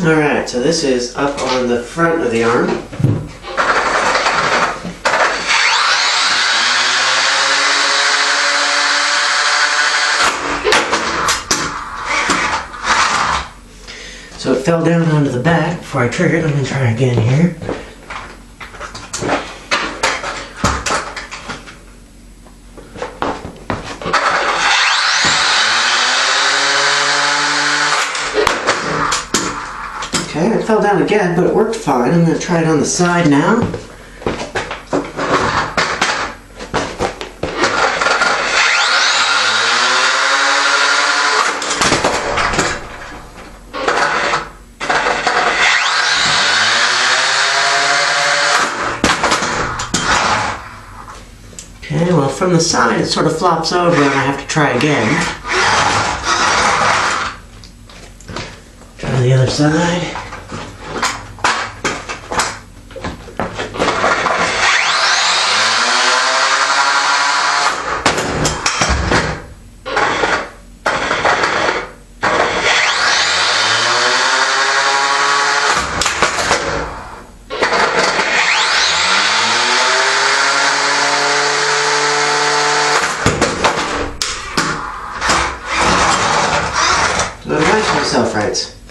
Alright, so this is up on the front of the arm. So it fell down onto the back before I triggered. I'm going to try again here. Okay, it fell down again, but it worked fine. I'm going to try it on the side now. Okay, well from the side it sort of flops over and I have to try again. Try the other side. So advice for myself, friends.